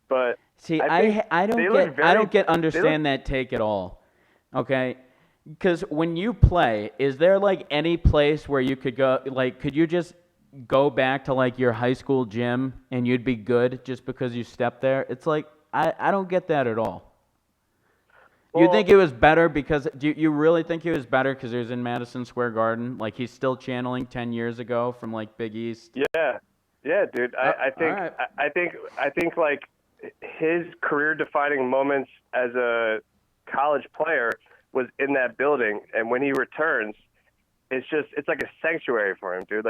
But see, I don't understand that take at all. Okay, because when you play, is there like any place where you could go? Like, could you just go back to like your high school gym and you'd be good just because you stepped there? It's like I don't get that at all. You think it was better because do you really think it was better because it was in Madison Square Garden? Like he's still channeling 10 years ago from like Big East. Yeah, dude. I think like his career-defining moments as a college player was in that building, and when he returns, it's like a sanctuary for him, dude.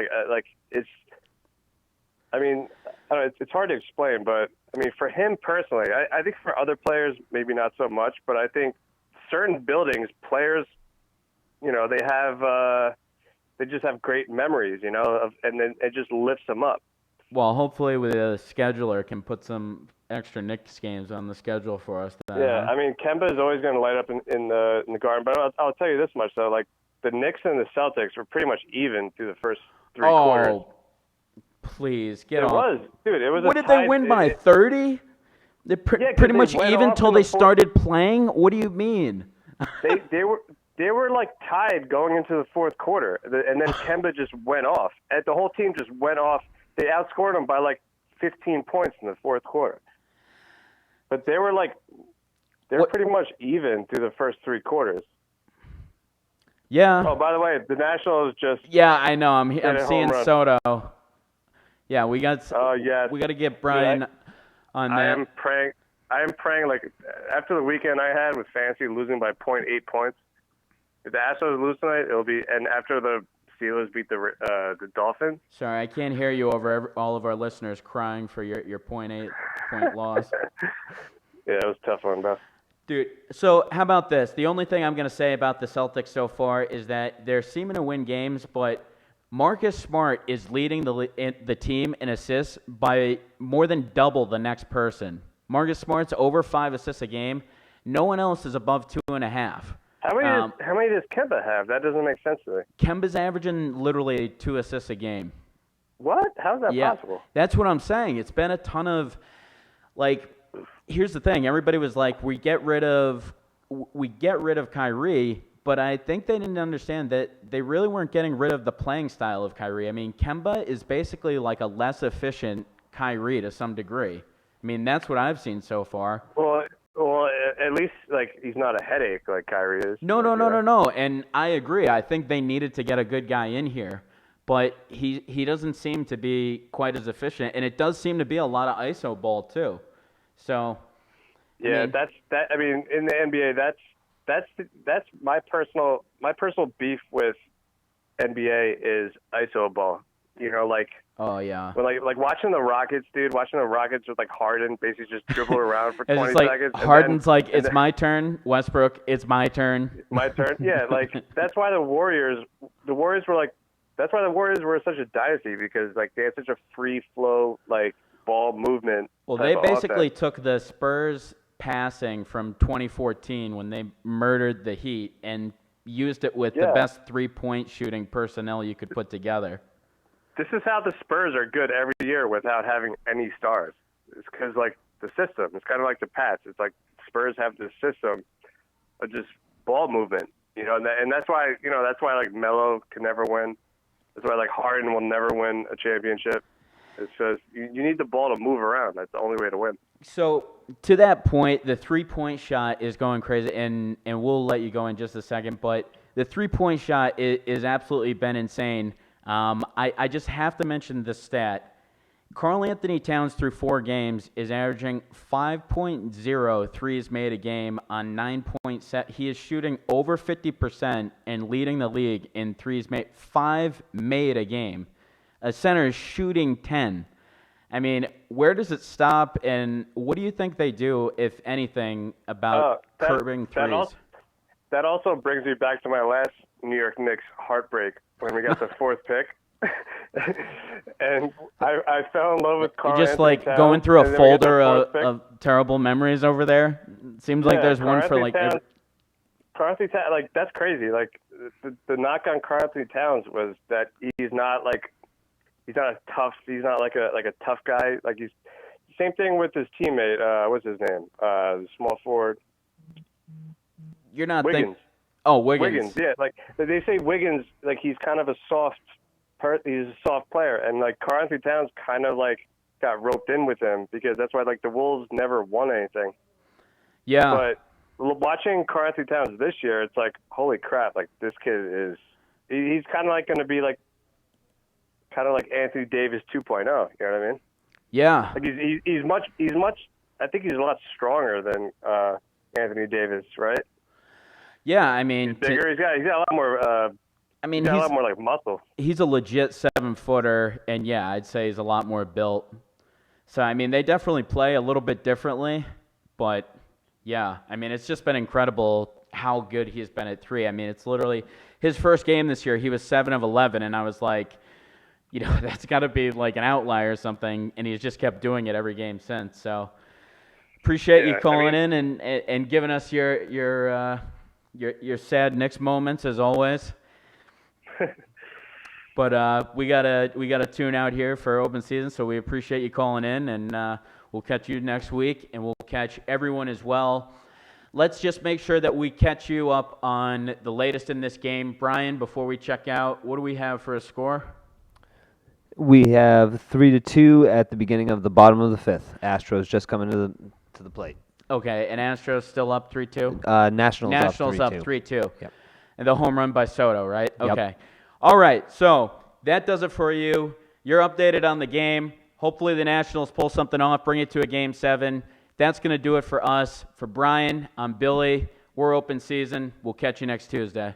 It's hard to explain, but I mean, for him personally, I think for other players, maybe not so much, but I think certain buildings, players, they just have great memories, and then it just lifts them up. Well, hopefully the scheduler can put some extra Knicks games on the schedule for us. Then, yeah, I mean, Kemba is always going to light up in the Garden, but I'll tell you this much, though. Like, the Knicks and the Celtics were pretty much even through the first three quarters. Oh, please, get on. It was, dude. It was. What did they win by, 30? They pretty much even until they started playing? What do you mean? They were like tied going into the fourth quarter, and then Kemba just went off. And the whole team just went off. They outscored them by like 15 points in the fourth quarter. But they were pretty much even through the first three quarters. Yeah. Oh, by the way, the Nationals just. Yeah, I know. I'm seeing Soto. Yeah, we got. Yes. We got to get Brian on that. I am praying. Like after the weekend I had with Fantasy losing by 0.8 points. If the Astros lose tonight, it'll be, and after the Steelers beat the Dolphins. Sorry, I can't hear you over all of our listeners crying for your 0.8 point loss. Yeah, it was a tough one, bro. Dude, so how about this? The only thing I'm going to say about the Celtics so far is that they're seeming to win games, but Marcus Smart is leading the team in assists by more than double the next person. Marcus Smart's over 5 assists a game. No one else is above 2.5. How many does Kemba have? That doesn't make sense to me. Kemba's averaging literally 2 assists a game. What? How's that possible? That's what I'm saying. It's been a ton of, like, here's the thing. Everybody was like, we get rid of Kyrie, but I think they didn't understand that they really weren't getting rid of the playing style of Kyrie. I mean, Kemba is basically like a less efficient Kyrie to some degree. I mean, that's what I've seen so far. Well, at least like he's not a headache like Kyrie is. No. And I agree. I think they needed to get a good guy in here, but he doesn't seem to be quite as efficient, and it does seem to be a lot of ISO ball too. So. Yeah, I mean, in the NBA, that's my personal beef with NBA is ISO ball. Like. Oh yeah. But like watching the Rockets, dude. Watching the Rockets with like Harden basically just dribble around for 20 it's like seconds. Harden's it's my turn. Westbrook, it's my turn. My turn. Yeah, like that's why the Warriors were such a dynasty because like they had such a free flow like ball movement. Well, they basically took the Spurs passing from 2014 when they murdered the Heat and used it with the best 3-point shooting personnel you could put together. This is how the Spurs are good every year without having any stars. It's because, like, the system. It's kind of like the Pats. It's like Spurs have this system of just ball movement, and that's why, like, Melo can never win. That's why, like, Harden will never win a championship. It's just you need the ball to move around. That's the only way to win. So to that point, the 3-point shot is going crazy, and we'll let you go in just a second. But the 3-point shot is absolutely been insane. I just have to mention this stat. Karl Anthony Towns through 4 games is averaging 5.0 threes made a game on 9.7. He is shooting over 50% and leading the league in threes made. 5 made a game. A center is shooting 10. I mean, where does it stop, and what do you think they do, if anything, about curbing threes? That also brings me back to my last New York Knicks heartbreak when we got the 4th pick. And I fell in love with Karl You're just Anthony like Towns, going through a and then we got the folder 4th pick. of terrible memories over there. It seems like there's one for like Karl Anthony Towns, like that's crazy. Like the knock on Karl Anthony Towns was that he's not a tough guy. Like he's same thing with his teammate. What's his name? The small forward. You're not Wiggins. thinking. Oh, Wiggins. Wiggins, yeah. Like they say, Wiggins, like he's kind of a soft player, and like Karl Anthony Towns kind of like got roped in with him because that's why like the Wolves never won anything. Yeah. But watching Karl Anthony Towns this year, it's like holy crap! Like this kid he's kind of like going to be like kind of like Anthony Davis 2.0. You know what I mean? Yeah. Like he's much. I think he's a lot stronger than Anthony Davis, right? Yeah, I mean, He's bigger. He's got a lot more. he's a lot more like muscle. He's a legit 7-footer, and yeah, I'd say he's a lot more built. So I mean, they definitely play a little bit differently, but yeah, I mean, it's just been incredible how good he's been at 3. I mean, it's literally his first game this year. He was 7 of 11, and I was like, you know, that's got to be like an outlier or something, and he's just kept doing it every game since. So appreciate you calling in and giving us your sad Knicks moments as always. But we gotta tune out here for open season, so we appreciate you calling in, and we'll catch you next week, and we'll catch everyone as well. Let's just make sure that we catch you up on the latest in this game. Brian, before we check out, what do we have for a score? We have 3-2 at the beginning of the bottom of the 5th. Astros just coming to the plate. Okay, and Astros still up 3-2? Nationals up 3-2. 3-2. Yep. And the home run by Soto, right? Yep. Okay. All right, so that does it for you. You're updated on the game. Hopefully the Nationals pull something off, bring it to a Game 7. That's going to do it for us. For Brian, I'm Billy. We're open season. We'll catch you next Tuesday.